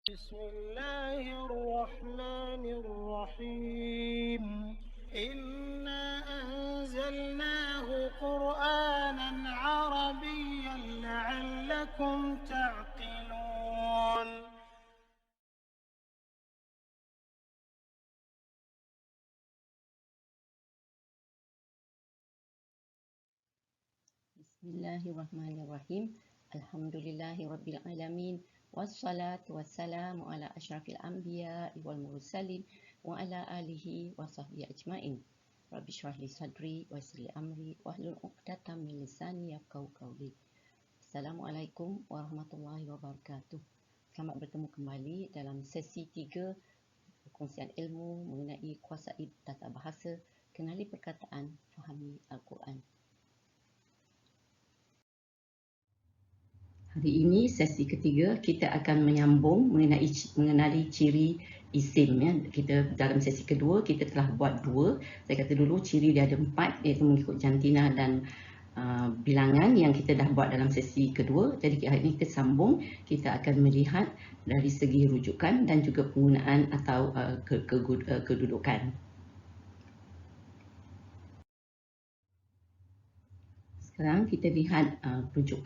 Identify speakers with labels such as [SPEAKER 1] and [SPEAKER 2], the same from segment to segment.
[SPEAKER 1] بسم الله الرحمن الرحيم إنا أنزلناه قرآنا عربيا لعلكم تعقلون.
[SPEAKER 2] Bismillahirrahmanirrahim. Alhamdulillahirabbil alamin. Wassalatu wassalamu ala asyrafil anbiya wal mursalin wa ala alihi wa sahbihi ajmain. Rabbi shrah li sadri wa yassir li amri wahlul 'uqdatam min lisani yafqahu qawli. Assalamualaikum warahmatullahi wabarakatuh. Selamat bertemu kembali dalam sesi 3 perkongsian ilmu mengenai kuasaid tata bahasa, kenali perkataan, fahami Al-Quran. Hari ini sesi ketiga kita akan menyambung mengenali ciri isim ya. Kita dalam sesi kedua kita telah buat 2. Saya kata dulu ciri dia ada 4 iaitu mengikut jantina dan bilangan yang kita dah buat dalam sesi kedua. Jadi hari ini kita sambung, kita akan melihat dari segi rujukan dan juga penggunaan atau kedudukan. Sekarang kita lihat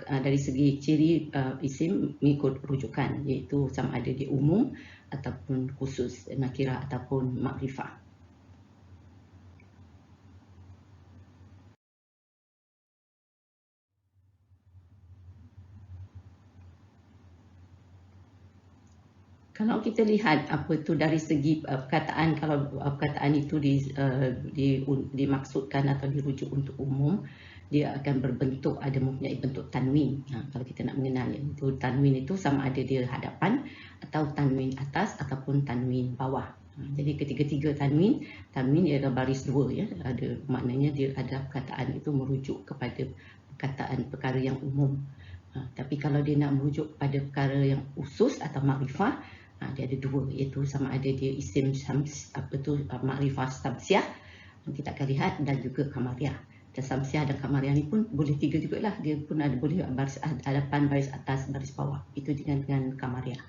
[SPEAKER 2] dari segi ciri isim mengikut rujukan, iaitu sama ada dia umum ataupun khusus, nakirah ataupun makrifah. Kalau kita lihat apa tu dari segi perkataan, kalau perkataan itu dimaksudkan atau dirujuk untuk umum, dia akan berbentuk ada mempunyai bentuk tanwin. Kalau kita nak mengenal itu tanwin itu sama ada dia hadapan atau tanwin atas ataupun tanwin bawah. Jadi ketiga-tiga tanwin ialah baris 2 ya. Ada maknanya dia ada perkataan itu merujuk kepada perkataan perkara yang umum. Tapi kalau dia nak merujuk pada perkara yang khusus atau makrifah, dia ada 2, iaitu sama ada dia isim makrifah samsiah, kita akan lihat, dan juga kamariah. Dan samsiah dan kamariah ni pun boleh 3 jugalah, dia pun ada boleh baris hadapan, baris atas, baris bawah. Itu dengan kamariah.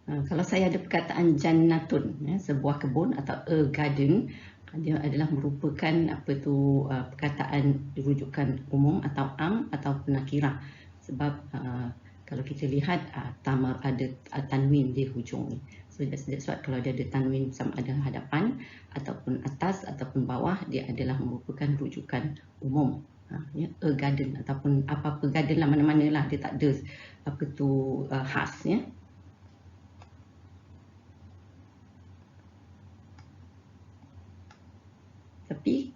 [SPEAKER 2] Kalau saya ada perkataan jannatun, sebuah kebun atau a garden, dia adalah merupakan perkataan rujukan umum atau am atau nakirah. Sebab kalau kita lihat tamar ada tanwin di hujung ni. So that's why kalau dia ada tanwin sama ada hadapan ataupun atas ataupun bawah, dia adalah merupakan rujukan umum. A garden ataupun apa-apa garden lah, mana-mana lah, dia tak ada khas ya. Tapi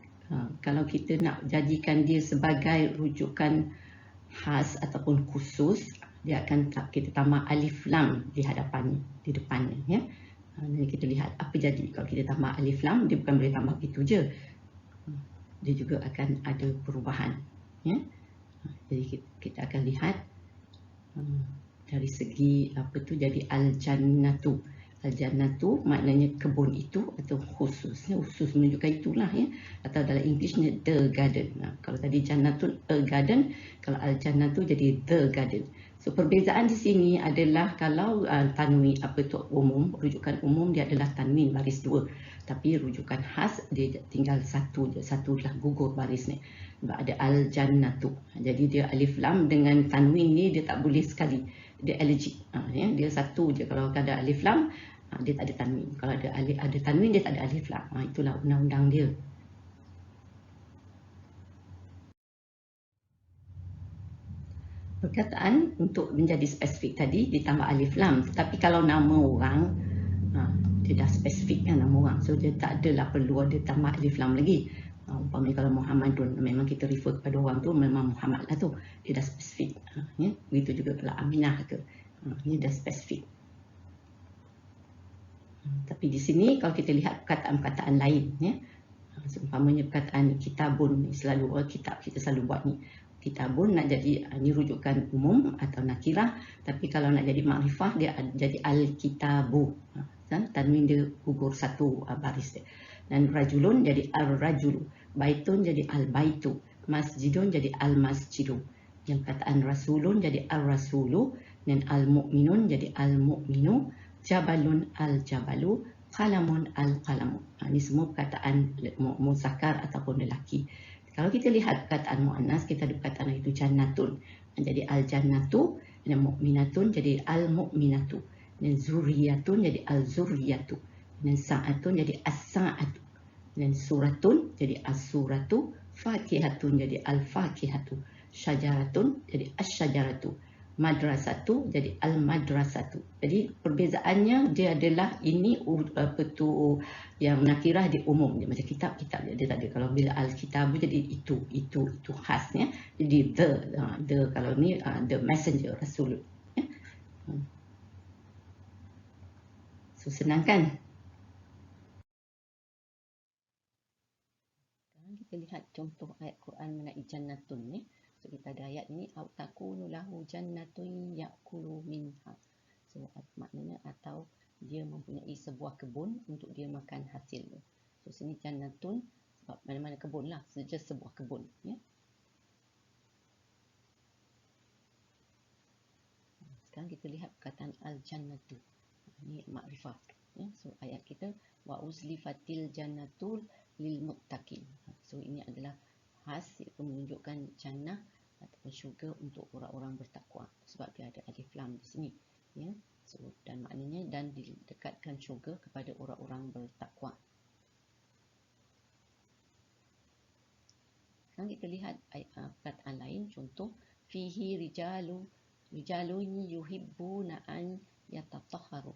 [SPEAKER 2] kalau kita nak jadikan dia sebagai rujukan khas ataupun khusus, dia akan kita tambah alif lam di hadapannya, di depannya ya. Jadi kita lihat apa jadi kalau kita tambah alif lam. Dia bukan boleh tambah begitu je, dia juga akan ada perubahan ya. Jadi kita akan lihat dari segi jadi al-jannatu. Al-jannatu maknanya kebun itu atau khusus menunjukkan itulah ya, atau dalam Englishnya the garden. Kalau tadi jannatun a garden, kalau al-jannatu jadi the garden. So perbezaan di sini adalah kalau tanwin umum, rujukan umum dia adalah tanwin baris 2, tapi rujukan khas dia tinggal satu lah gugur baris ni. Sebab ada al-jannatu. Jadi dia alif lam dengan tanwin ni dia tak boleh sekali, dia allergic ya. Dia satu je, kalau ada alif lam dia tak ada tanwin. Kalau ada tanwin dia tak ada alif lam. Itulah undang-undang dia. Perkataan untuk menjadi spesifik tadi ditambah alif lam, tetapi kalau nama orang dia dah spesifik kan nama orang, so dia tak adalah perlu ada tambah alif lam lagi. Umpamanya kalau Muhammadun, memang kita refer kepada orang tu memang Muhammad lah tu, dia dah spesifik ya. Begitu juga kalau Aminah ke, dia dah spesifik. Tapi di sini kalau kita lihat perkataan-perkataan lain ya, umpamanya perkataan kitabun, selalu kitab kita selalu buat ni, kitabun nak jadi ni rujukan umum atau nakirah, tapi kalau nak jadi makrifah dia jadi al-kitabu, tanwin dia gugur satu baris dia. Dan rajulun jadi al-rajulu, baitun jadi al-baitu, masjidun jadi al-masjidu. Yang perkataan rasulun jadi ar-rasulu, dan al-mu'minun jadi al-mu'minu, jabalun al-jabalu, qalamun al-qalamu. Ini semua perkataan muzakkar ataupun lelaki. Kalau kita lihat perkataan muannas, kita ada perkataan itu jannatun. Jadi al-jannatu, dan mu'minatun jadi al-mu'minatu. Dan zuriyatun jadi al-zuriyatu. Dan sa'atun jadi as-sa'atu. Dan suratun jadi as-suratu. Fakihatun jadi al-fakihatu. Syajaratun jadi as-syajaratu. Madrasatu jadi al-madrasatu. Jadi perbezaannya dia adalah ini yang nakirah di umum dia, macam kitab-kitab dia tak ada. Kalau bila al-kitab jadi itu khasnya. Jadi the kalau ni the messenger, rasul. Ya. So senang kan? Sekarang kita lihat contoh ayat Quran mengenai jannatun ni. So kita ada ayat ni, au takunu lahu jannatun ya'kulu minha. So maknanya atau dia mempunyai sebuah kebun untuk dia makan hasil. So sini jannatun sebab mana-mana kebun lah, saja sebuah kebun, ya. Sekarang kita lihat perkataan al-jannatu. Ini makrifah, ya. So ayat kita wa uzlifatil jannatul lil muttaqin. So ini adalah khas, iaitu menunjukkan jannah ataupun syurga untuk orang-orang bertakwa, sebab dia ada alif lam di sini, ya. So dan maknanya dan didekatkan syurga kepada orang-orang bertakwa. Sekarang kita lihat perkataan lain, contoh fihi rijalun yuhibbuna an yatatahharu.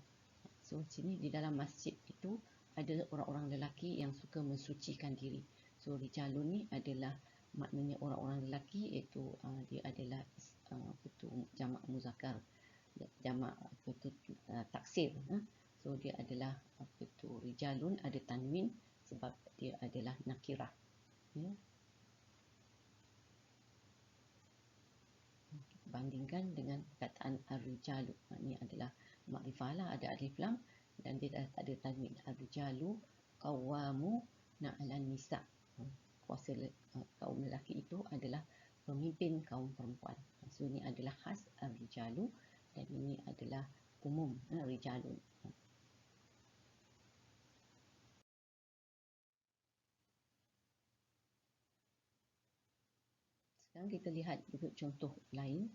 [SPEAKER 2] So sini di dalam masjid itu ada orang-orang lelaki yang suka mensucikan diri. So rijalun ni adalah maknanya orang-orang lelaki, iaitu dia adalah jamak muzakkar, jamak taksir. So dia adalah rijalun, ada tanwin sebab dia adalah nakirah, ya. Bandingkan dengan perkataan ar-rijalu. Ini adalah makrifah lah, ada alif lam dan dia tak ada tanwin. Ar-rijalu qawwamuna 'alan nisa. Kuasa kaum lelaki itu adalah pemimpin kaum perempuan. So ini adalah khas ar-rijalu dan ini adalah umum rijalun. Sekarang kita lihat juga contoh lain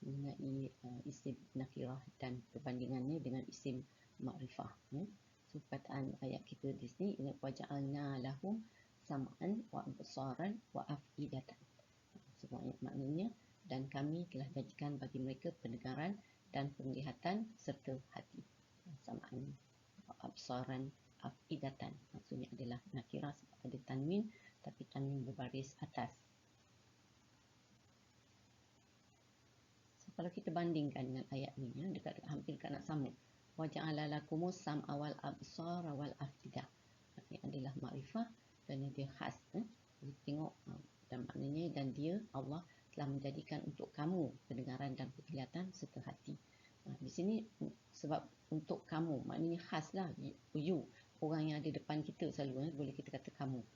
[SPEAKER 2] mengenai isim nakirah dan perbandingannya dengan isim makrifah, ya. So perkataan ayat kita di sini, waja'alna lahum sam'an wa absaran wa af'idatan. So maknanya dan kami telah jadikan bagi mereka pendengaran dan penglihatan serta hati. Sam'an wa absaran af'idatan. Maksudnya adalah nakirah sebab ada tanwin, tapi tanwin berbaris atas. Kalau kita bandingkan dengan ayat ni, ya, hampir dekat nak sama. Wa ja'ala lakumus sam'a wal absara wal af'idah. Ini adalah makrifah dan dia khas. Kita tengok dan maknanya dan dia Allah telah menjadikan untuk kamu pendengaran dan penglihatan serta hati. Di sini sebab untuk kamu, maknanya khas lah, you, orang yang ada depan kita selalu, boleh kita kata kamu.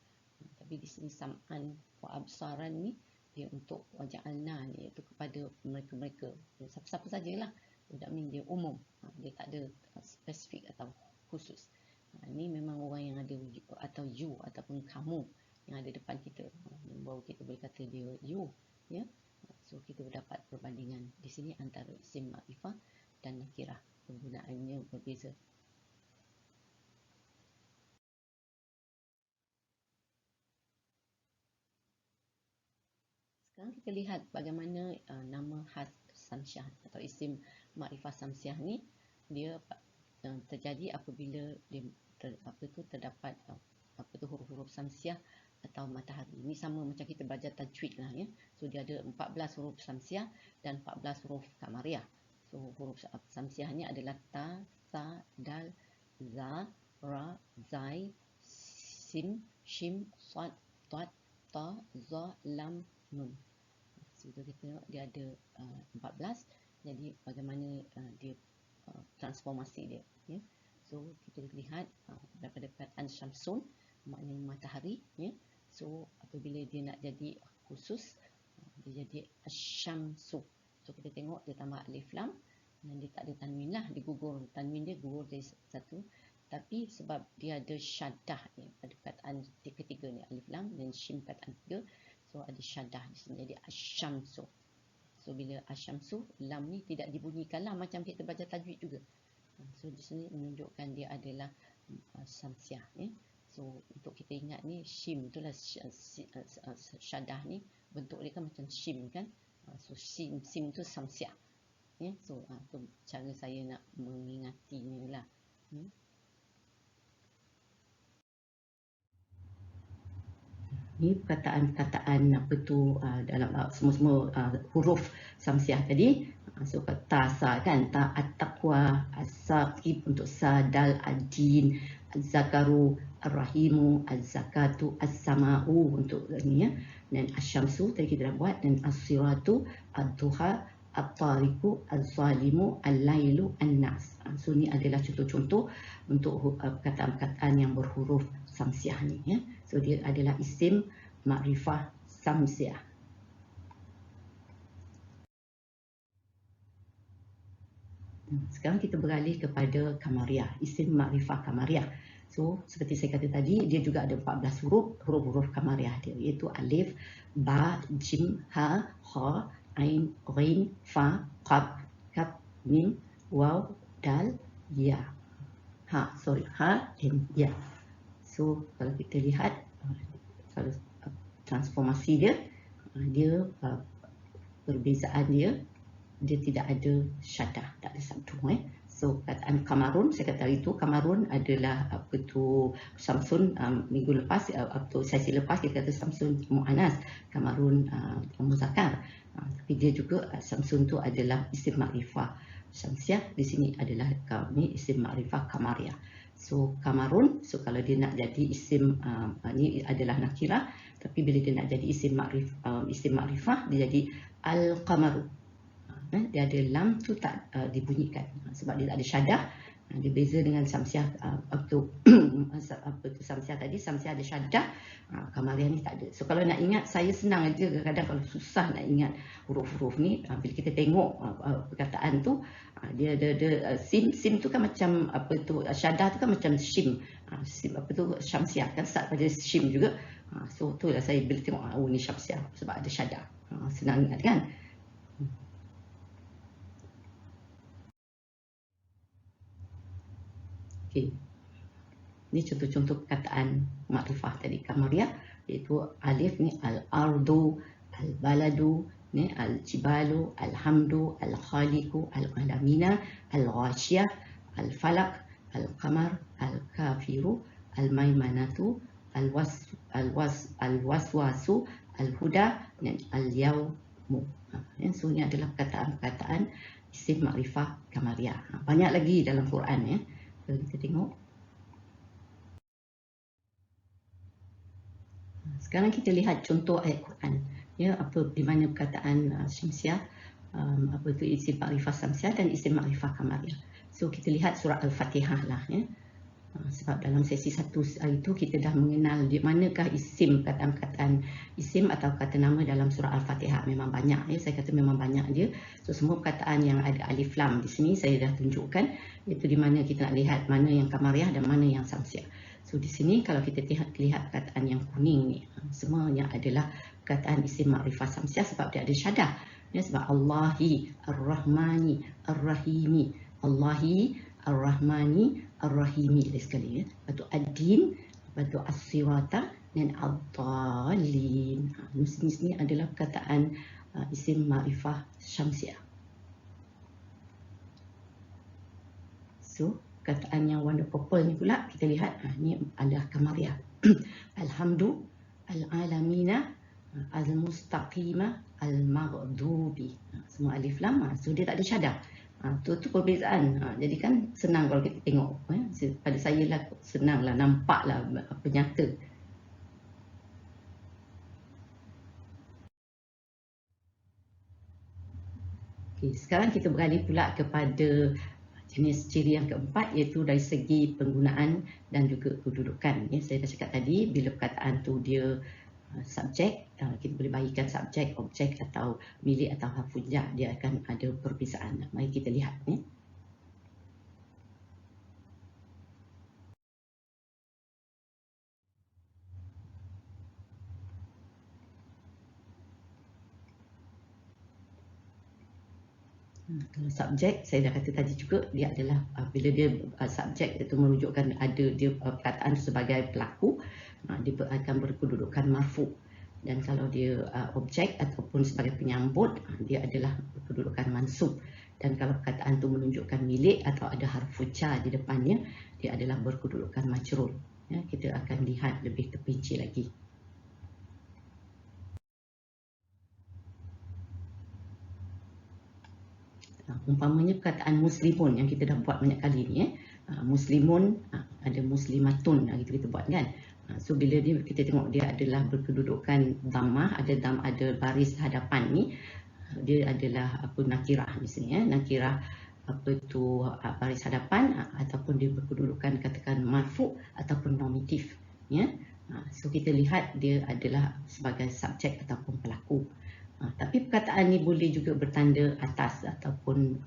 [SPEAKER 2] Tapi di sini sam'an wa absaran ni dia untuk waja'alna ni, iaitu kepada mereka-mereka, siapa-siapa sajalah. Tidak mean dia umum, dia tak ada spesifik atau khusus. Ini memang orang yang ada atau you ataupun kamu yang ada depan kita, baru kita boleh kata dia you, ya. So kita dapat perbandingan di sini antara isim makrifah dan nakirah, penggunaannya berbeza. Sekarang kita lihat bagaimana nama khas samsiah atau isim makrifah samsiah ni dia terjadi apabila dia terdapat huruf-huruf samsiah atau matahari. Ini sama macam kita belajar tajwid lah, ya. So dia ada 14 huruf samsiah dan 14 huruf kamariah. So huruf samsiah ni adalah ta, sa, dal, za, ra, zai, sim, shim, sad, tad, ta, za, lam, nun. So kita tengok dia ada 14. Jadi bagaimana dia transformasi dia, ya. So kita lihat daripada perkataan syamsun, maknanya matahari, ya. So apabila dia nak jadi khusus, dia jadi asyamsu. So kita tengok dia tambah alif lam dan dia tak ada tanwin lah, dia gugur. Tanwin dia gugur jadi satu. Tapi sebab dia ada syaddah ni pada perkataan ketiga ni, alif lam dan shim perkataan ketiga, so ada syaddah di sini jadi asyamsu. So bila asyamsu, lam ni tidak dibunyikan lah macam kita baca tajwid juga. So di sini menunjukkan dia adalah samsiah ni. So untuk kita ingat ni, shim itulah syaddah ni bentuk dia kan macam shim kan. So sim tu samsiah. So tu cara saya nak mengingatinya lah. Ni perkataan-perkataan apa tu dalam semua huruf samsiah tadi. So ta sa kan, ta at-taqwa, as-saqib untuk sa, dal ad-din, az-zakaru, ar-rahimu, az-zakatu, as-sama'u untuk ni ya. Dan asyamsu tadi kita dah buat, dan as-siratu, ad-duha, at-tariku, az-zalimu, al-lailu, an-nas. So ni adalah contoh-contoh untuk perkataan-perkataan yang berhuruf samsiah ni ya. So dia adalah isim makrifah samsiah. Sekarang kita beralih kepada kamariah, isim makrifah kamariah. So seperti saya kata tadi, dia juga ada 14 huruf kamariah dia, iaitu alif, ba, jim, ha, kha, ain, ghain, fa, qaf, kaf, mim, waw, dal, ya. Ha, ya. So kalau kita lihat kalau transformasi dia perbezaan dia tidak ada syaddah, tak ada satu So perkataan kamarun, saya kata itu kamarun adalah apa tu samsun. Minggu lepas atau sesi lepas kita kata samsun muannas, kamarun muzakkar. Tapi dia juga samsun tu adalah isim makrifah syamsiah, di sini adalah ni isim makrifah kamariah. So kamarun, so kalau dia nak jadi isim ni adalah nakirah, tapi bila dia nak jadi isim makrifah dia jadi al-qamaru. Dia ada lam tu tak dibunyikan sebab dia tak ada syaddah. Dia beza dengan samsiah apa tu samsiah tadi, samsiah ada syaddah, kamariah ni tak ada. So kalau nak ingat, saya senang aja, kadang-kadang kalau susah nak ingat huruf-huruf ni, bila kita tengok perkataan tu, dia ada sim tu kan macam apa tu, syaddah tu kan macam shim, sim apa tu syamsiah kan start pada shim juga. So tu lah saya bila tengok ni syamsiah sebab ada syaddah, senang ingat kan. Okay. Ini contoh-contoh perkataan makrifah tadi kamariah, iaitu alif ni al-ardu, al-baladu, ni al-jibalu, al-hamdu, al-khaliqu, al-alamina, al-ghashiyah, al-falaq, al-qamar, al-kafiru, al-maimanatu, al-waswasu, al-huda, dan al-yawmu. So ini adalah perkataan-perkataan isim makrifah kamariah. Banyak lagi dalam Quran ya. Kita tengok. Sekarang kita lihat contoh ayat Quran. Ya, apa di mana perkataan syamsiah, apa itu isim makrifah syamsiah dan isim makrifah kamariah. So kita lihat surah Al-Fatihah lah ya. Sebab dalam sesi 1 hari itu kita dah mengenal di manakah isim, perkataan isim atau kata nama dalam surah Al-Fatihah. Memang banyak ya, saya kata memang banyak dia. So semua perkataan yang ada alif lam di sini saya dah tunjukkan, iaitu di mana kita nak lihat mana yang kamariah dan mana yang samsiah. So di sini kalau kita lihat perkataan yang kuning ni, semuanya adalah perkataan isim makrifah samsiah sebab dia ada syaddah. Ya, sebab Allahi, Ar-Rahmani, Ar-Rahimi, Allahi, Ar-Rahmani, Ar-Rahimi sekali ya. Lepas tu ad-din, lepas tu as-sirata dan ad-dallin. Sini adalah perkataan isim makrifah syamsiah. So perkataan yang warna purple ni pula kita lihat, ni adalah kamariah. Alhamdu, al-alamina, al-mustaqima, al-maghdubi. Semua alif lam, so dia tak ada syaddah. Tu perbezaan. Jadi kan senang kalau kita tengok. Pada saya lah senang lah, nampak lah apa nyata. Okay, sekarang kita beralih pula kepada jenis ciri yang keempat, iaitu dari segi penggunaan dan juga kedudukan. Ya, saya dah cakap tadi, bila perkataan tu dia subjek, kita boleh bagikan subjek, objek atau milik atau harf hujah, dia akan ada perbezaan. Mari kita lihat ni. Kalau subjek, saya dah kata tadi juga, dia adalah bila dia subjek itu merujukkan ada dia perkataan sebagai pelaku, dia akan berkedudukan marfu. Dan kalau dia objek ataupun sebagai penyambut, dia adalah berkedudukan mansub. Dan kalau perkataan itu menunjukkan milik atau ada harfu jar di depannya, dia adalah berkedudukan majrur. Ya, kita akan lihat lebih terperinci lagi. Umpamanya perkataan muslimun yang kita dah buat banyak kali ni, muslimun, ada muslimatun, gitu kita buat kan. So bila dia, kita tengok dia adalah berkedudukan dhammah, ada baris hadapan ni, dia adalah nakirah di sini, nakirah baris hadapan, ataupun dia berkedudukan katakan marfu ataupun nominatif, ya. So kita lihat dia adalah sebagai subjek ataupun pelaku. Tapi perkataan ni boleh juga bertanda atas ataupun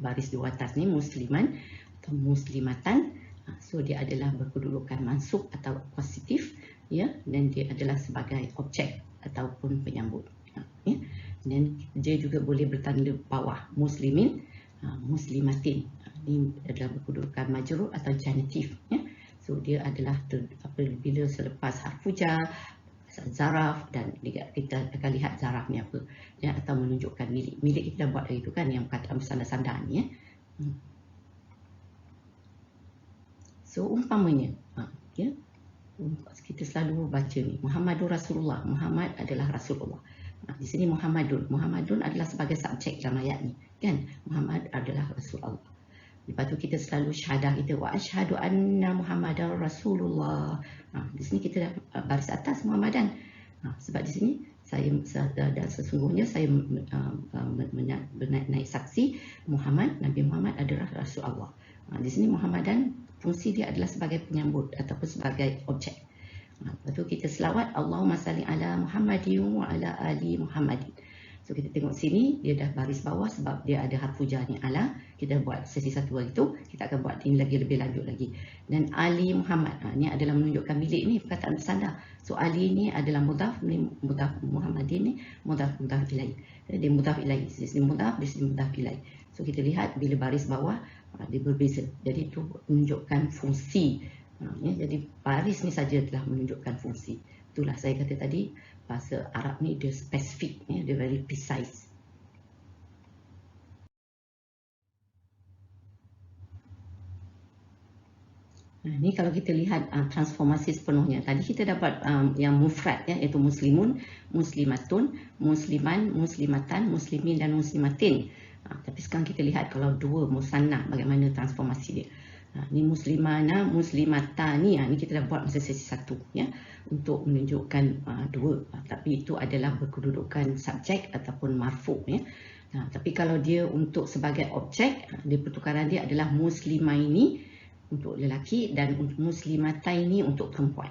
[SPEAKER 2] baris dua atas ni, musliman atau muslimatan. So dia adalah berkedudukan mansub atau positif, ya, dan dia adalah sebagai objek ataupun penyambut, ya. Dan dia juga boleh bertanda bawah, muslimin, muslimatin. Ini adalah berkedudukan majrur atau janitif, ya. So dia adalah bila selepas harfu jar, zaraf, dan kita akan lihat zaraf ni apa, ya, atau menunjukkan milik. Milik kita dah buat dari itu kan, yang perkataan bersandar-sandar ni, ya. So umpamanya, ya, kita selalu baca ni, Muhammadur Rasulullah, Muhammad adalah Rasulullah. Di sini Muhammadun adalah sebagai subjek dalam ayat ni, kan, Muhammad adalah Rasulullah. Lepas tu kita selalu syahadah kita, wa asyhadu anna Muhammadar Rasulullah. Di sini kita dah baris atas Muhammadan. Sebab di sini dan sesungguhnya saya naik saksi Nabi Muhammad adalah Rasul Allah. Di sini Muhammadan, fungsi dia adalah sebagai penyambut ataupun sebagai objek. Lepas tu kita selawat, Allahumma salli ala Muhammadin wa ala ali Muhammadin. So kita tengok sini, dia dah baris bawah sebab dia ada harfu jarnya ala. Kita buat sesi satu hari tu, kita akan buat ini lagi lebih lanjut lagi. Dan Ali Muhammad, ni adalah menunjukkan milik ni, perkataan bersandar. So Ali ni adalah mudhaf, ni mudhaf, Muhammadin ni mudhaf ilaih. Dia mudhaf ilaih, di sini mudhaf, di sini mudhaf ilaih. So kita lihat bila baris bawah, dia berbeza. Jadi itu menunjukkan fungsi. Ya, jadi baris ni saja telah menunjukkan fungsi. Itulah saya kata tadi, bahasa Arab ni dia spesifik, ya, dia very precise. Ni kalau kita lihat transformasi sepenuhnya. Tadi kita dapat yang mufrad, ya, iaitu muslimun, muslimatun, musliman, muslimatan, muslimin dan muslimatin. Tapi sekarang kita lihat kalau dua musanna, bagaimana transformasi dia. Ni muslimana, muslimatani, ni kita dah buat masa sesi satu, ya, untuk menunjukkan dua, tapi itu adalah berkedudukan subjek ataupun marfu, ya. Tapi kalau dia untuk sebagai objek, dia pertukaran dia adalah muslimaini untuk lelaki dan muslimataini untuk perempuan.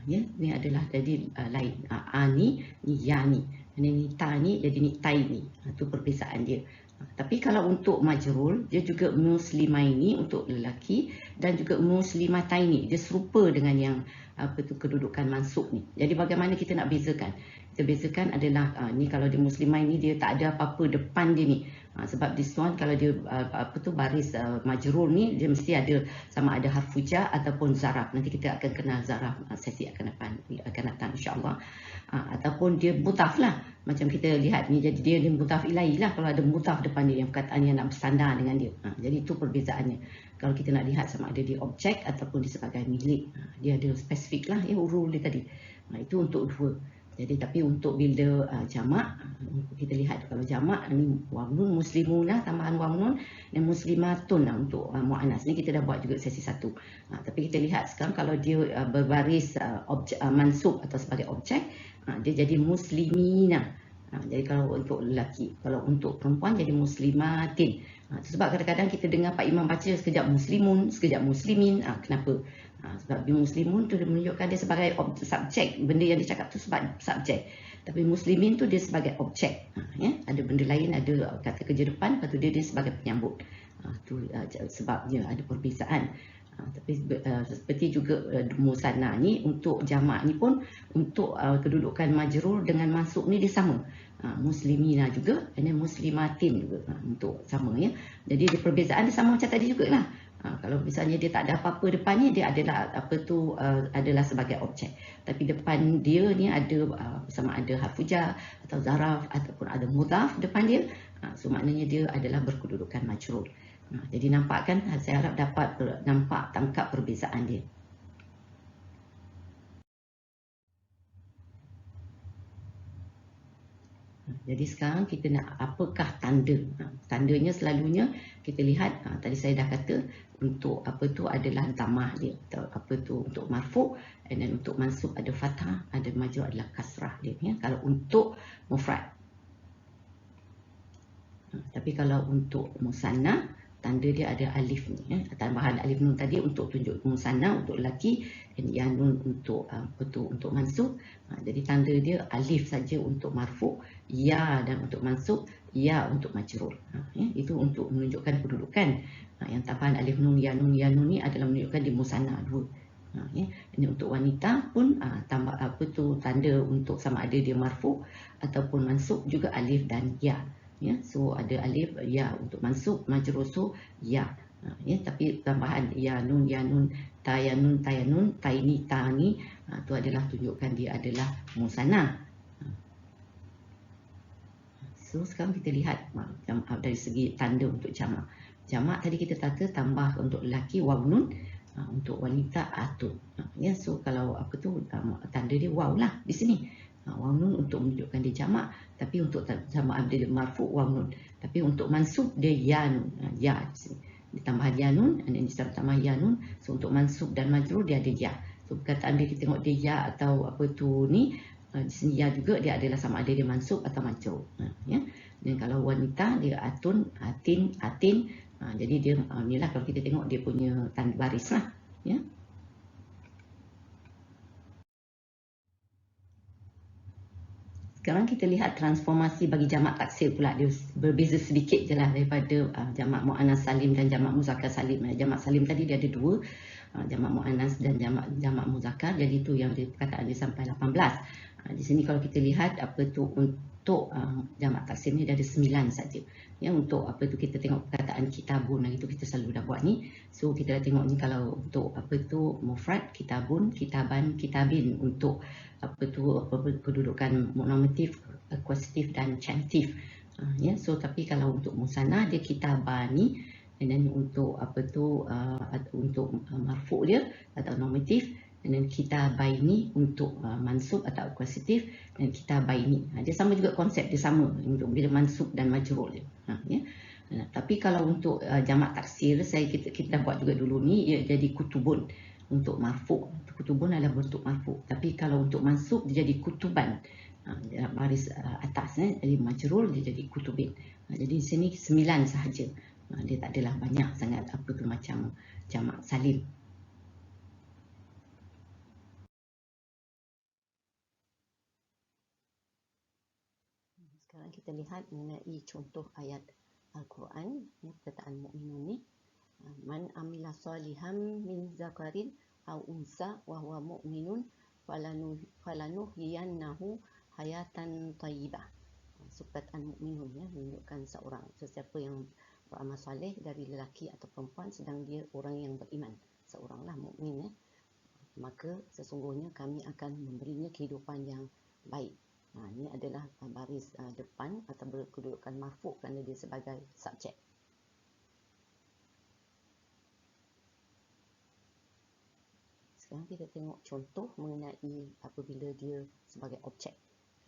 [SPEAKER 2] Ya, ni adalah jadi lain. Ani ni yani, ni tani jadi ni taini. Itu perbezaan dia. Tapi kalau untuk majrur, dia juga muslimaini untuk lelaki dan juga muslimataini. Dia serupa dengan yang kedudukan mansub ni. Jadi bagaimana kita nak bezakan? Kita bezakan adalah ni kalau dia muslimaini, dia tak ada apa-apa depan dia ni. Sebab this one kalau dia baris majrur ni, dia mesti ada sama ada harfu jar ataupun zaraf. Nanti kita akan kenal zaraf sesi akan datang insya-Allah. Ataupun dia mudhaf lah, macam kita lihat ni, jadi dia mudhaf ilaih lah kalau ada mudhaf depan dia, yang perkataan yang nak berstandar dengan dia. Jadi itu perbezaannya. Kalau kita nak lihat sama ada dia objek ataupun dia sebagai milik, dia ada spesifik lah, ya, huruf dia tadi. Itu untuk dua. Jadi tapi untuk bila jamak, kita lihat kalau jamak ni wawnun muslimuna, tambahan wawnun, dan muslimatun lah untuk muannas. Ni kita dah buat juga sesi satu. Tapi kita lihat sekarang kalau dia berbaris objek mansub atau sebagai objek, dia jadi muslimina. Jadi kalau untuk lelaki, kalau untuk perempuan jadi muslimatin. Sebab kadang-kadang kita dengar Pak Imam baca sekejap muslimun, sekejap muslimin. Kenapa? Sebab muslimun tu dia menunjukkan dia sebagai subjek, benda yang dia cakap tu sebab subjek. Tapi muslimin tu dia sebagai objek. Ya, ada benda lain, ada kata kerja depan, lepas tu dia sebagai penyambut. Tu sebabnya ada perbezaan. Tapi seperti juga musanna ni, untuk jamak ni pun untuk kedudukan majrur dengan mansub ni dia sama. Muslimina juga dan muslimatin juga untuk sama ya. Jadi dia perbezaan dia sama macam tadi jugalah. Kalau misalnya dia tak ada apa-apa depannya, dia adalah adalah sebagai objek. Tapi depan dia ni ada sama ada harfu jar atau zaraf ataupun ada mudhaf depan dia. So maknanya dia adalah berkedudukan majrur. Jadi nampak kan, saya harap dapat tangkap perbezaan dia. Jadi sekarang kita nak apakah tanda. Tandanya selalunya kita lihat, tadi saya dah kata untuk apa tu adalah dhammah dia, atau apa tu untuk marfu', dan untuk mansub ada fathah, ada majrur adalah kasrah dia ya. Kalau untuk mufrad. Tapi kalau untuk musanna, tanda dia ada alif ni ya. Tambahan alif nun tadi untuk tunjuk musanna untuk lelaki, dan ya nun untuk untuk mansub. Jadi tanda dia alif saja untuk marfu', ya dan untuk mansub, ya untuk majrur. Ya, itu untuk menunjukkan kedudukan. Yang tambahan alif nun ya nun ni adalah menunjukkan di musanna dua. Ya. Ini untuk wanita pun tambah apa tu tanda untuk sama ada dia marfu' ataupun mansub juga alif dan ya. Ya, so ada alif ya untuk mansub, majrur so ya. Ya, tapi tambahan ya nun tayanun taini tani itu adalah tunjukkan dia adalah musanna. So sekarang kita lihat dari segi tanda untuk jamak. Jamak tadi kita kata tambah untuk lelaki waw nun, untuk wanita atun. Ya, so kalau apa tu tanda dia waw lah di sini. Waw nun untuk menunjukkan dia jamak, tapi untuk jamak dia marfu' waw nun. Tapi untuk mansub dia ya nun, ya di sini. Ditambah ya nun, dan ditambah ya nun. So untuk mansub dan majrur dia ada ya. So perkataan dia kita tengok dia ya atau apa tu ni, di sini ya juga dia adalah sama ada dia mansub atau majrur. Ya. Dan kalau wanita dia atun, atin. Jadi dia inilah kalau kita tengok dia punya tanda baris lah. Ya. Sekarang kita lihat transformasi bagi jamak taksir pula. Dia berbeza sedikit je lah daripada jamak muannas salim dan jamak muzakkar salim. Jamak salim tadi dia ada dua, jamak muannas dan jamak muzakkar. Jadi itu yang perkataan dia sampai 18. Di sini kalau kita lihat apa tu untuk jamak taksir ni dia ada 9 saja. Ya, untuk apa tu kita tengok perkataan kitabun, itu kita selalu dah buat ni. So kita dah tengok ni kalau untuk apa tu mufrad, kitabun, kitaban, kitabin. Untuk apa tu kedudukan nominatif, akusatif dan cantif. Ya, so tapi kalau untuk musanna dia kitabani, dan untuk apa tu untuk marfu' dia atau nominatif, dan kitabaini untuk mansub atau akusatif, dan kitabaini. Dia sama juga konsep, dia sama untuk bila mansub dan majrur dia. Ya. Tapi kalau untuk jamak taksir kita dah buat juga dulu ni, ia jadi kutubun. Untuk marfu', kutubun adalah bentuk marfu'. Tapi kalau untuk mansub dia jadi kutuban. Baris atas jadi majrur dia jadi kutubin. Jadi di sini 9 sahaja. Dia tak adalah banyak sangat apa tu macam jamak salim. Sekarang kita lihat mengenai contoh ayat Al-Quran, perkataan mukminun ni. Man amila salihan min zakarin aw unsa wa huwa mu'minun falanuhyiyannahu hayatan thayyibah. Perkataan mukminun ya menunjukkan seorang sesiapa yang beramal soleh dari lelaki atau perempuan sedang dia orang yang beriman, seoranglah mukmin ya. Maka sesungguhnya kami akan memberinya kehidupan yang baik. Ini adalah baris depan atau berkedudukan marfu' kerana dia sebagai subjek. Sekarang kita tengok contoh mengenai apabila dia sebagai objek.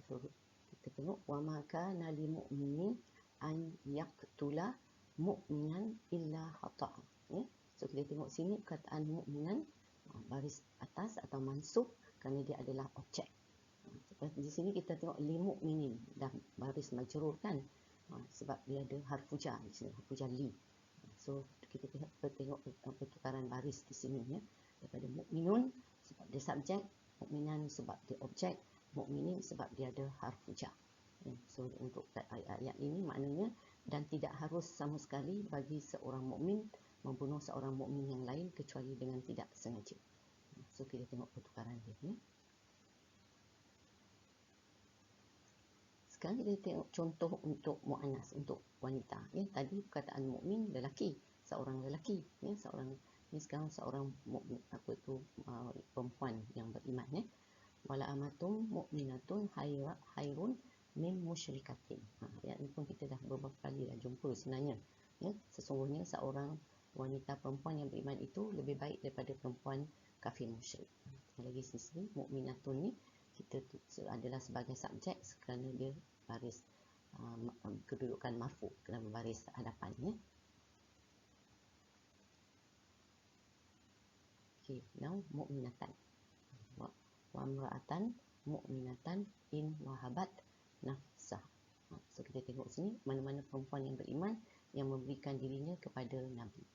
[SPEAKER 2] Kita tengok wa ma kana lil mu'minin an yaqtula mu'minan illa khata'. Ya. So kita tengok sini perkataan mu'minan baris atas atau mansub kerana dia adalah objek. Di sini kita tengok li mu'minin dah baris majrur kan. Sebab dia ada harfu jar di sini, harfu jar li. So kita tengok pertukaran baris di sini ya. daripada mukminun sebab dia subjek, mukminan sebab dia objek, mukminin sebab dia ada harfu jar. So untuk ayat ini maknanya dan tidak harus sama sekali bagi seorang mukmin membunuh seorang mukmin yang lain kecuali dengan tidak sengaja. So kita tengok pertukaran dia ni. Sekarang kita tengok contoh untuk muannas, untuk wanita. Ya, tadi perkataan mukmin lelaki, seorang lelaki. Ya, seorang ni sekarang seorang mukmin, perempuan yang beriman. Ya. Wala amatum mukminatun hairun min musyrikatin. Ayat ni pun kita dah beberapa kali dah jumpa sebenarnya. Ya, sesungguhnya seorang wanita perempuan yang beriman itu lebih baik daripada perempuan kafir musyrik. Lagi sini mukminatun ni kita adalah sebagai subjek kerana dia baris kedudukan marfu, kerana baris hadapan. Ya. Okay, now mukminatan. Wa amra'atan mukminatan in wahabat nafsah. So kita tengok sini mana-mana perempuan yang beriman yang memberikan dirinya kepada Nabi.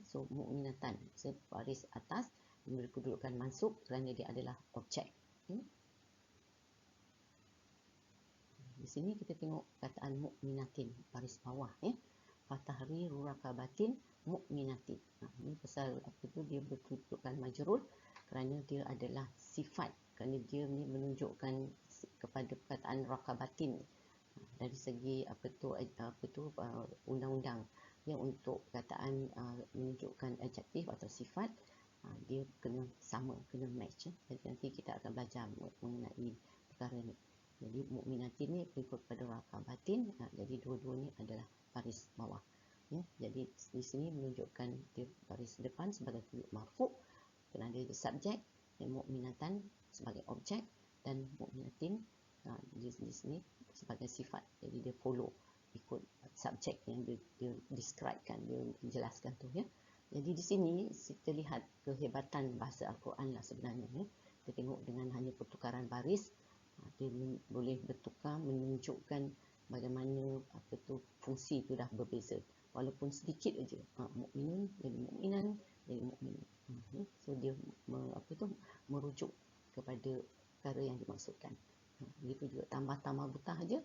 [SPEAKER 2] So mukminatan, so, baris atas berkedudukan mansub kerana dia adalah objek. Di sini kita tengok kataan mukminatin, baris bawah. Fatahriru raqabatin mukminatin. Ini pasal apa tu, dia berkedudukan majrur kerana dia adalah sifat, kerana dia ni menunjukkan kepada perkataan raqabatin dari segi undang-undang. Ya, untuk perkataan menunjukkan adjektif atau sifat, dia kena sama, kena match. Jadi nanti kita akan belajar mengenai perkara ni. Jadi mukminatin ni berikut pada raqabatin, jadi dua-duanya adalah baris bawah. Ya, jadi di sini menunjukkan dia baris depan sebagai marfu kerana dia subjek, mukminatan sebagai objek dan mukminatin di sini sebagai sifat. Jadi dia follow ikut subjek yang dia describekan, dia jelaskan tu. Ya. Jadi di sini kita lihat kehebatan bahasa Al-Quran lah sebenarnya. Ya. Kita tengok dengan hanya pertukaran baris, dia boleh bertukar menunjukkan bagaimana fungsi itu dah berbeza. Walaupun sedikit aja. Mukminun jadi mukminan, jadi mukmin. So dia merujuk kepada perkara yang dimaksudkan. Begitu juga tambah-tambah butah aja,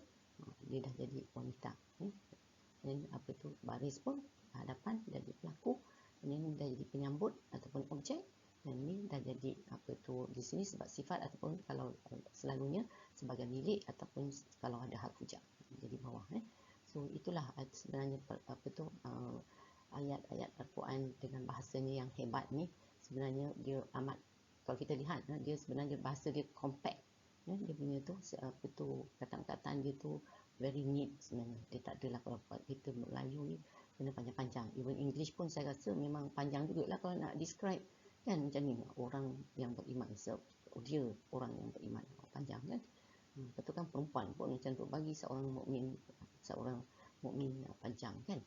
[SPEAKER 2] dia dah jadi wanita. Dan baris pun hadapan jadi pelaku, ini dah jadi penyambut ataupun objek, dan ini dah jadi di sini sebab sifat ataupun kalau selalunya sebagai milik ataupun kalau ada harfu jar jadi bawah. So itulah sebenarnya ayat-ayat Al-Quran dengan bahasanya yang hebat ni. Sebenarnya dia amat, kalau kita lihat dia sebenarnya bahasa dia compact. Ya, dia punya kata-kataan dia tu very neat sebenarnya. Dia tak adalah kalau kita Melayu ni kena panjang-panjang. Even English pun saya rasa memang panjang jugalah kalau nak describe kan macam ni orang yang beriman. So, dia orang yang beriman panjang kan. Betul kan, perempuan pun macam tu bagi seorang mukmin panjang kan.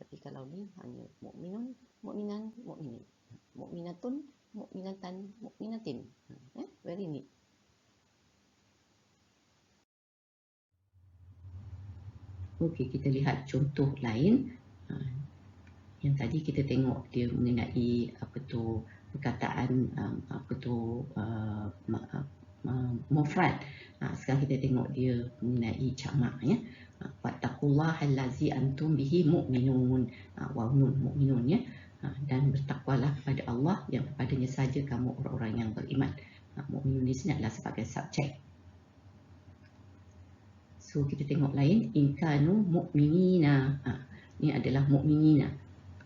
[SPEAKER 2] Tapi kalau ni hanya mukminun, mukminan, mukminin, mukminatun, mukminatan, mukminatin. Very neat. Okey, kita lihat contoh lain. Yang tadi kita tengok dia mengenai perkataan mufrad. Sekarang kita tengok dia mengenai jamak. Ya. Wattaqullaha allazi antum bihi mu'minun. Wa nun mu'minun, ya. Dan bertakwalah kepada Allah yang kepadanya saja kamu orang-orang yang beriman. Mu'minun di sini adalah sebagai subjek. So kita tengok lain, in kanu mu'minina. Ini adalah mu'minina.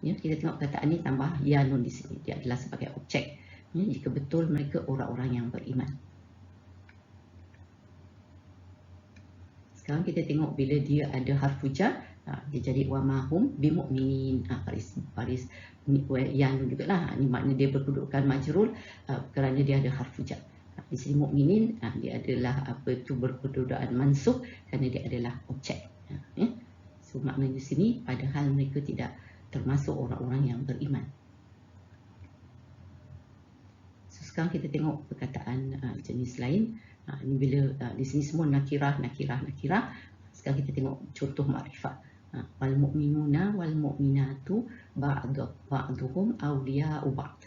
[SPEAKER 2] Ya, kita tengok perkataan ni tambah ya nun di sini. Dia adalah sebagai objek. Ya, jika betul mereka orang-orang yang beriman. Sekarang kita tengok bila dia ada harfu jar, dia jadi wa mahum bimu'minin. Baris ya nun juga lah. Ini makna dia berkedudukan majrur kerana dia ada harfu jar. Di sini mukminin, dia adalah berkedudukan mansub kerana dia adalah objek. Ya. So maknanya di sini padahal mereka tidak termasuk orang-orang yang beriman. So sekarang kita tengok perkataan jenis lain. Ini bila di sini semua nakirah. Sekarang kita tengok contoh makrifat. Wal mu'minuna wal mu'minatu ba'duhum awliya'u ba'd.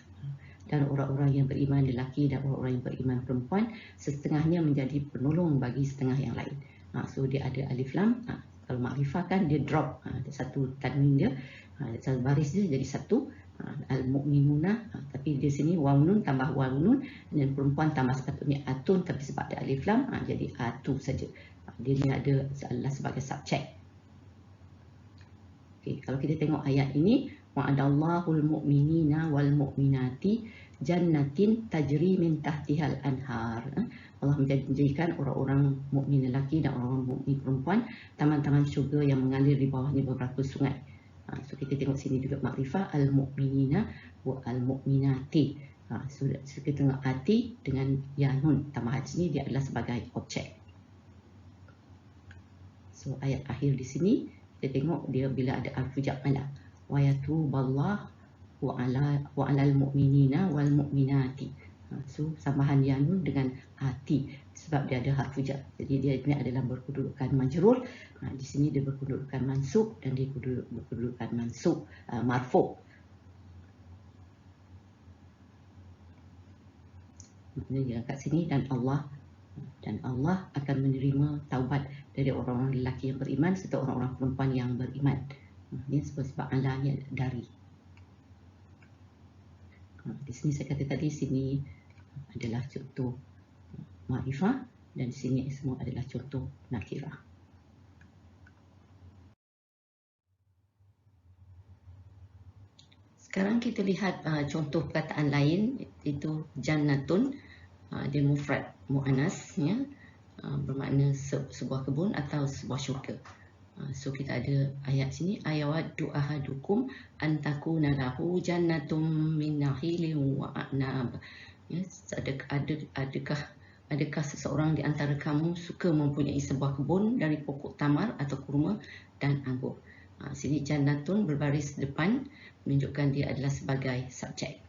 [SPEAKER 2] dan orang-orang yang beriman lelaki dan orang-orang yang beriman perempuan, setengahnya menjadi penolong bagi setengah yang lain. So dia ada alif lam. Kalau makrifah kan dia drop, ada satu tanwin dia, satu baris dia jadi satu. Al-mu'minuna, tapi di sini waw nun tambah waw nun, dan perempuan tambah sepatutnya atun, tapi sebab ada alif lam jadi atu saja. Dia ni ada adalah sebagai subjek. Okay, kalau kita tengok ayat ini, wa'adallahu al-mu'minina wal mu'minati jannatin tajri min tahtihal anhar. Allah menjanjikan orang-orang mukmin lelaki dan orang-orang mukmin perempuan taman-taman syurga yang mengalir di bawahnya beberapa sungai. So kita tengok sini juga makrifah al-mu'minina wa al-mu'minati. So kita tengok ati dengan ya nun tambahan sini dia adalah sebagai objek. So ayat akhir di sini kita tengok dia bila ada al-fujab ala wa yatuballah wa alal mu'minina wal mu'minati. So tambahan ya nun dengan ati sebab dia ada harfu jar. Jadi dia ini adalah berkedudukan majrur. Di sini dia berkedudukan mansub dan dia berkedudukan mansub marfu. Maknanya kat sini dan Allah akan menerima taubat dari orang-orang lelaki yang beriman serta orang-orang perempuan yang beriman. Ini sebab Allah ni dari. Di sini saya kata tadi sini adalah contoh ma'rifah dan di sini semua adalah contoh nakirah. Sekarang kita lihat contoh perkataan lain, iaitu jannatun. Dia mufrad muannas, ya, bermakna sebuah kebun atau sebuah syurga. So kita ada ayat sini, ayawaddu ahadukum an takuna lahu jannatum min nakhilin wa a'nab. Ya, adakah seseorang di antara kamu suka mempunyai sebuah kebun dari pokok tamar atau kurma dan anggur? Sini jannatun berbaris depan menunjukkan dia adalah sebagai subjek.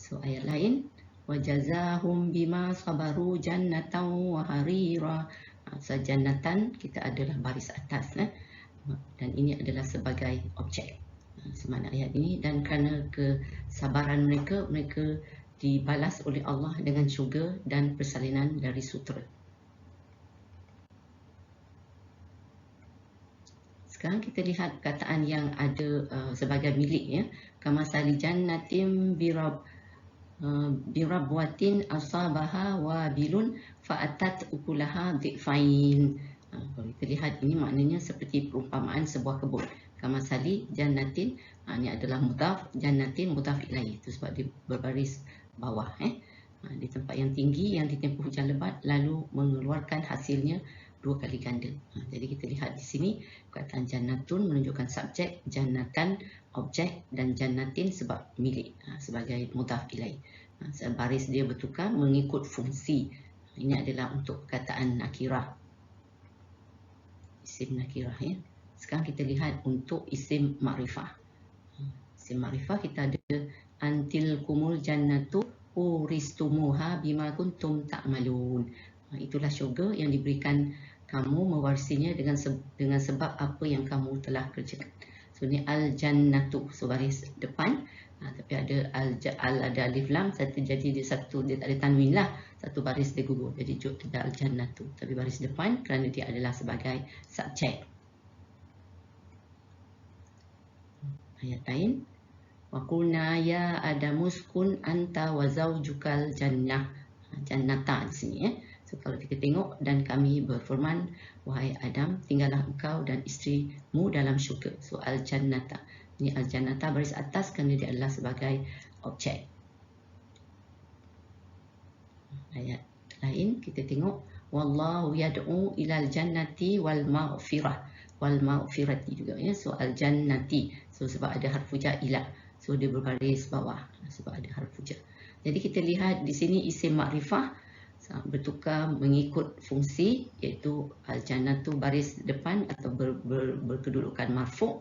[SPEAKER 2] So ayat lain, wajazahum bima sabaru jannatan wa harira. So jannatan kita adalah baris atas, dan ini adalah sebagai objek. Semana ayat ini, dan kerana kesabaran mereka dibalas oleh Allah dengan syurga dan persalinan dari sutera. Sekarang kita lihat perkataan yang ada sebagai milik, ya. Kamasali jannatin birabwatin asabaha wabilun fa'atat ukulaha dhi'fain. Kalau kita lihat ini maknanya seperti perumpamaan sebuah kebun. Kamasali jannatin, ini adalah mudhaf, jannatin mudhaf ilaih, itu sebab dia berbaris bawah, di tempat yang tinggi yang ditempuh hujan lebat lalu mengeluarkan hasilnya 2 kali ganda. Jadi kita lihat di sini perkataan jannatun menunjukkan subjek, jannatan objek, dan jannatin sebab milik, sebagai mudhaf ilaih. Baris dia bertukar mengikut fungsi. Ini adalah untuk perkataan nakirah, isim nakirah, ya. Sekarang kita lihat untuk isim ma'rifah. Isim ma'rifah kita ada antil kumul jannatu uristumuha bima kuntum ta'malun. Itulah syurga yang diberikan kamu mewarisinya dengan sebab apa yang kamu telah kerjakan. So ni al jannatu, so baris depan, tapi ada ada alif lam, jadi dia tak ada tanwin lah, satu baris dia gugur, jadi tidak al jannatu, tapi baris depan kerana dia adalah sebagai subjek. Ayat lain, wa qulna ya adamuskun anta wa zaujukal jannah. Jannata di sini, ya. So kalau kita tengok, dan kami berfirman, wahai Adam, tinggallah engkau dan isterimu dalam syurga. So al jannata, ini al jannata baris atas kerana dia adalah sebagai objek. Ayat lain kita tengok, wallahu yad'u ilal jannati wal maghfirah. Wal maghfirati juga, ya. So al jannati, so sebab ada harfu jar ila, so dia berbaris bawah sebab ada harfu jar. Jadi kita lihat di sini isim makrifah bertukar mengikut fungsi, iaitu al-jannatu baris depan atau berkedudukan marfu'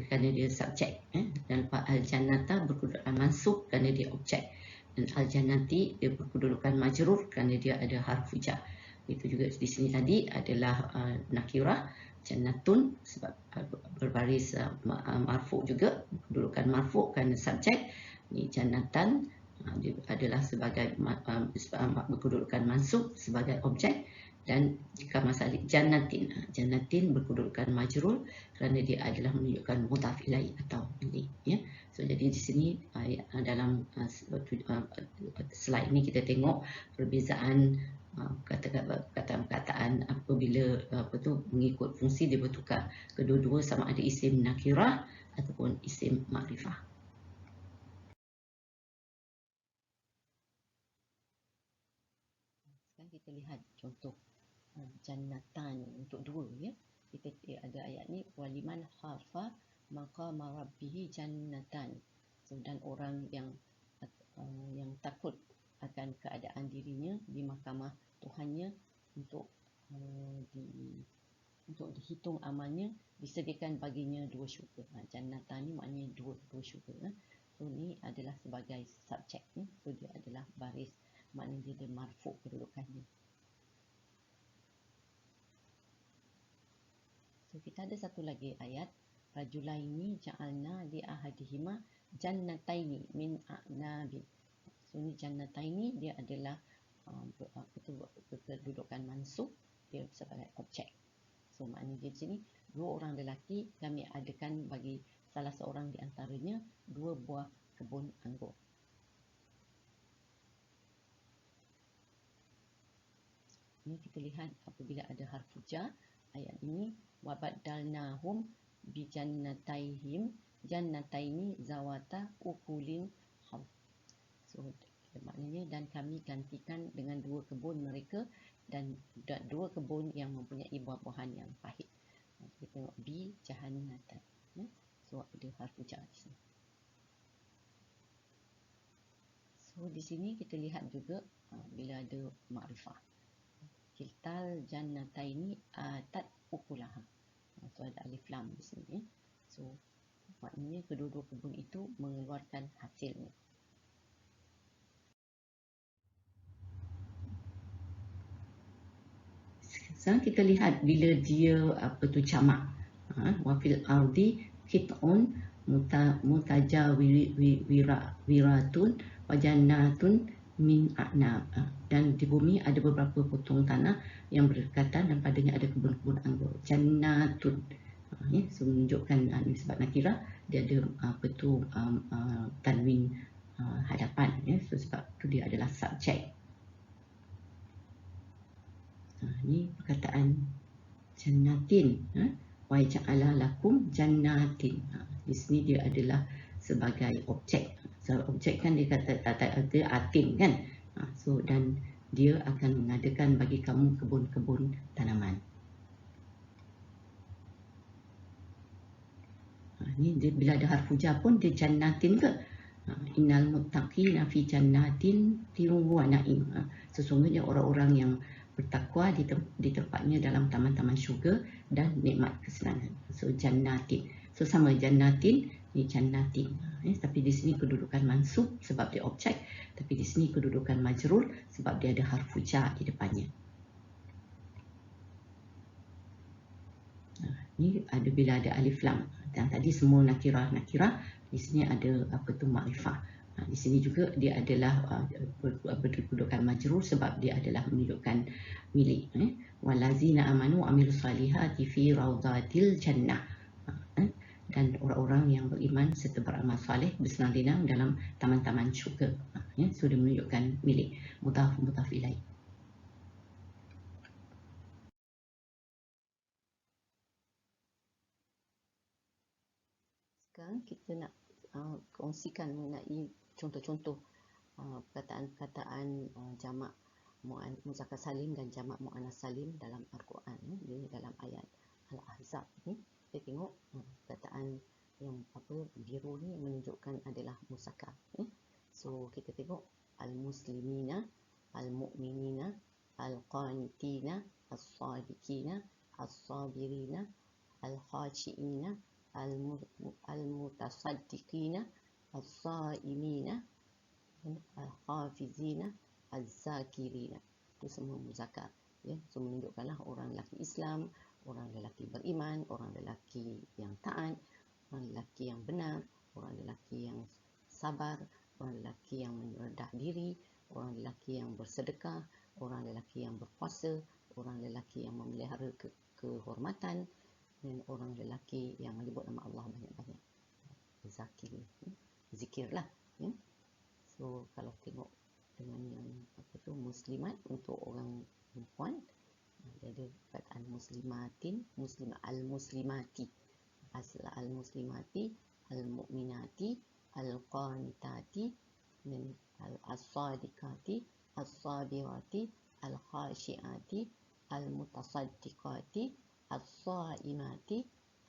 [SPEAKER 2] kerana dia subjek, dan al-jannata berkedudukan mansub kerana dia objek, dan al-jannati dia berkedudukan majrur kerana dia ada harfu jar. Itu juga di sini tadi adalah nakirah, Jannatun sebab berbaris marfu' juga, kedudukan marfu' kerana subjek. Ni jannatan dia adalah sebagai berkedudukan mansub sebagai objek. Dan jika masalah jannatin berkedudukan majrur kerana dia adalah menunjukkan mudhaf ilaih atau milik, ya. So jadi di sini dalam slide ini kita tengok perbezaan perkataan apabila mengikut fungsi dia bertukar. Kedua-dua sama ada isim nakirah ataupun isim makrifah. Sekarang kita lihat contoh jannatan untuk dua, ya. Kita ada ayat ni, waliman khafa maqama rabbih jannatan. So, dan orang yang takut akan keadaan dirinya di mahkamah Tuhannya untuk dihitung amalnya, disediakan baginya dua syurga. Jannatan ni maknanya dua syurga. So ni adalah sebagai subjek, ya. So dia adalah baris, maknanya dia marfu' kedudukannya. So kita ada satu lagi ayat, rajulaini ja'alna li ahadihima jannataini min a'nabin. So ni jannataini dia adalah kedudukan mansub, dia sebagai objek. So maknanya di sini dua orang lelaki kami adakan bagi salah seorang di antaranya dua buah kebun anggur. Ini kita lihat apabila ada harfu jar ayat ini, wabaddalnahum bi jannataini zawata ukulin kham. So maknanya dan kami gantikan dengan dua kebun mereka dan dua kebun yang mempunyai buah-buahan yang pahit. Kita tengok bi jannatan, ya. So ada harfu jar di sini. So di sini kita lihat juga bila ada makrifah, kiltal jannataini atat ukulaha. So ada alif lam di sini, ya. So maknanya kedua-dua kebun itu mengeluarkan hasilnya. Sekarang kita lihat bila dia jamak, wa fil ardi qit'un mutajawiratun wa jannatun min a'nab. Dan di bumi ada beberapa potong tanah yang berdekatan dan padanya ada kebun-kebun anggur. Jannatun, ya, so menunjukkan nisbat nakirah, dia ada tanwin hadapan, ya. So sebab tu dia adalah subjek. Ini perkataan jannatin, wa ja'ala lakum jannatin. Di sini dia adalah sebagai objek. So objek kan dia kata atin kan. So dan dia akan mengadakan bagi kamu kebun-kebun tanaman. Ini dia, bila ada harfu jar pun dia jannatin ke? Innal muttaqina fi jannatin wa na'im. Sesungguhnya orang-orang yang bertakwa di tempatnya dalam taman-taman syurga dan nikmat kesenangan. So jannatin. So sama jannatin, ni jannatin. Tapi di sini kedudukan mansub sebab dia objek, tapi di sini kedudukan majrur sebab dia ada harfu jar di depannya. Ni ada bila ada alif lam. Dan tadi semua nakirah, di sini ada makrifah. Di sini juga dia adalah berkedudukan majrur sebab dia adalah menunjukkan milik. Walazina amanu amilus salihati fi raudhatil jannah. Dan orang-orang yang beriman serta beramal saleh bersenang-senang dalam taman-taman syurga. Sudah menunjukkan milik, mudhaf ilaih. Sekarang kita nak kongsikan mengenai contoh-contoh perkataan jamak muzakkar salim dan jamak muannas salim dalam Al-Quran, ini dalam ayat Al-Ahzab ni. Kita tengok perkataan yang biru ni menunjukkan adalah muzakkar. So kita tengok al-muslimina, al-mu'minina, al-qanitina, as-sadiqina, as-sabirina, al-khashi'ina, al-mutasaddiqina, as-saimina, al-hafizina, az-zakirina. Itu semua muzakkar, ya. So menunjukkanlah orang lelaki Islam, orang lelaki beriman, orang lelaki yang taat, orang lelaki yang benar, orang lelaki yang sabar, orang lelaki yang merendah diri, orang lelaki yang bersedekah, orang lelaki yang berpuasa, orang lelaki yang memelihara kehormatan, dan orang lelaki yang menyebut nama Allah banyak-banyak. Zikirlah. So kalau tengok dengan yang muslimat untuk orang perempuan, dia ada perkataan muslimatin, al-muslimati, al-muslimati, al-mu'minati, al-qanitati, al-sadiqati, al-sabirati, al-khashiati, al-mutasaddiqati, al-saimati,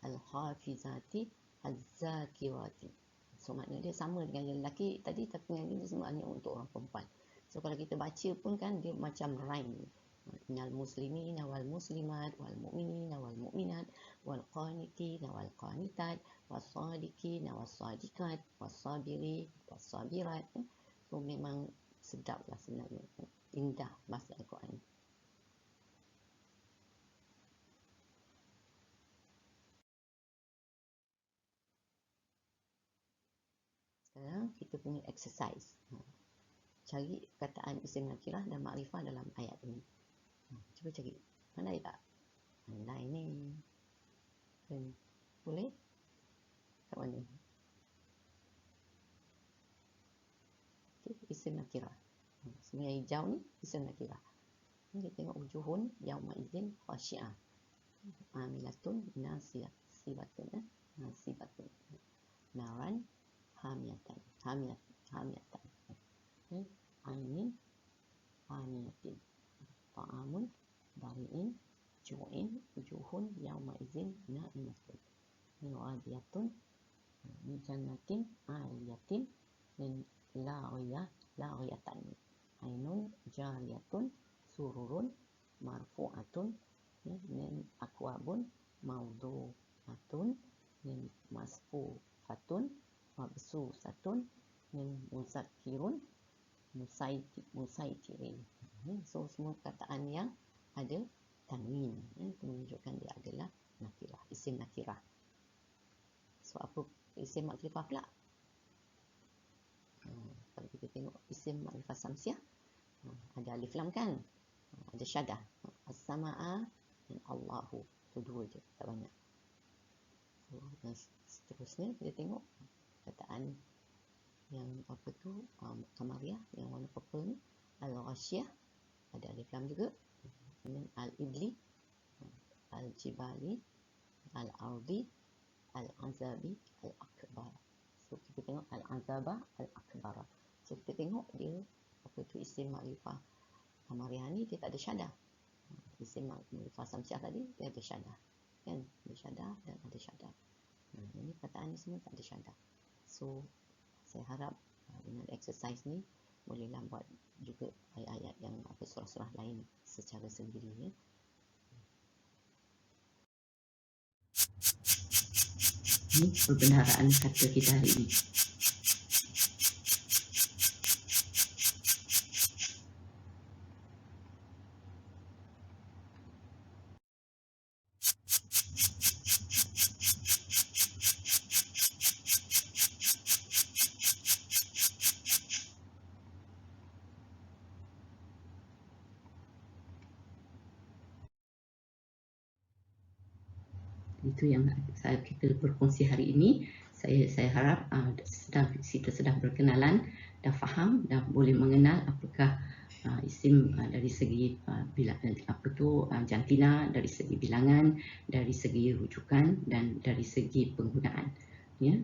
[SPEAKER 2] al-hafizati, al-zakirati. So maknanya dia sama dengan yang lelaki tadi, tapi yang ini sebenarnya untuk orang perempuan. So kalau kita baca pun kan dia macam rhyme. Innal muslimina wal muslimat wal mu'minina wal mu'minat wal qanitina wal qanitat was sadiqina was sadiqat was sabiri was sabirat. So memang sedap lah sebenarnya, indah bahasa Al-Quran. Sekarang kita punya exercise. Cari perkataan isim nakirah dan makrifah dalam ayat ini. Cuba cari. Pandai tak? Pandai ni. Boleh? Kat mana? Okay, isim nakirah. Semua yang hijau ni isim nakirah. Kita tengok wujuhun yauma idzin khasyi'ah. Amilatun nasibatun. Nasibatun. Naran hamiyatan. Hamiyatan. Ainin hamiyatin. Ta'amun bari'in ju'in wujuhun yauma idzin na'imatun. Wadiyatun mijannatin aliyatin min la'iyatan. Ainun jariyatun sururun marfu'atun min akwabun mawdu'atun min masfufatun mabsusatun min muzakkirun musaitirin. So semua kataan yang ada tanwin, menunjukkan dia adalah nakirah, isim nakirah. So apa isim makrifah pula? Kalau kita tengok isim makrifah samsiah, ada alif lam kan, ada syadah, as-sama'a dan Allahu, tu dua je, tak banyak. So seterusnya kita tengok kataan yang apa tu, Qamariyah yang warna purple ni, al-Ghashiyah, ada alif lam juga, al-Ibli, al-Jibali, al-Ardi, al-Azabi, al-Akbar. So kita tengok al-Azaba, al-Akbar. So kita tengok dia apa tu isim makrifah Qamariyah ni dia tak ada syadah. Isim makrifah samsiah tadi dia ada syadah, kan? Ada syadah dan ada syadah. Ini kataan ni semua tak ada syadah. So saya harap dengan exercise ni bolehlah buat juga ayat-ayat yang apa surah-surah lain secara sendiri, ya. Ini perbendaharaan kata kita hari ini. Itu yang kita berkongsi hari ini. Saya harap kita sudah berkenalan, dah faham, dah boleh mengenal apakah isim dari segi jantina, dari segi bilangan, dari segi rujukan dan dari segi penggunaan. Ya,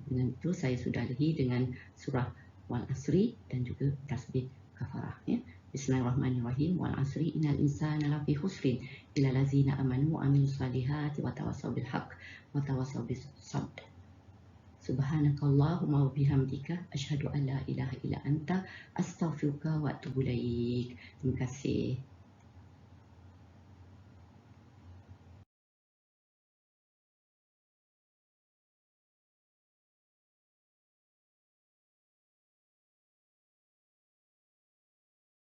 [SPEAKER 2] dengan itu saya sudahi dengan surah Wal Asri dan juga tasbih kafarah. Ya. Bismillahirrahmanirrahim. Wal asri innal insana lafi khusrin illa allazina amanu wa amilus solihati wa tawassaw bil haqq wa tawassaw bis sabr. Subhanakallahumma wa bihamdika asyhadu an la ilaha illa anta astaghfiruka wa atubu ilaik. Terima kasih.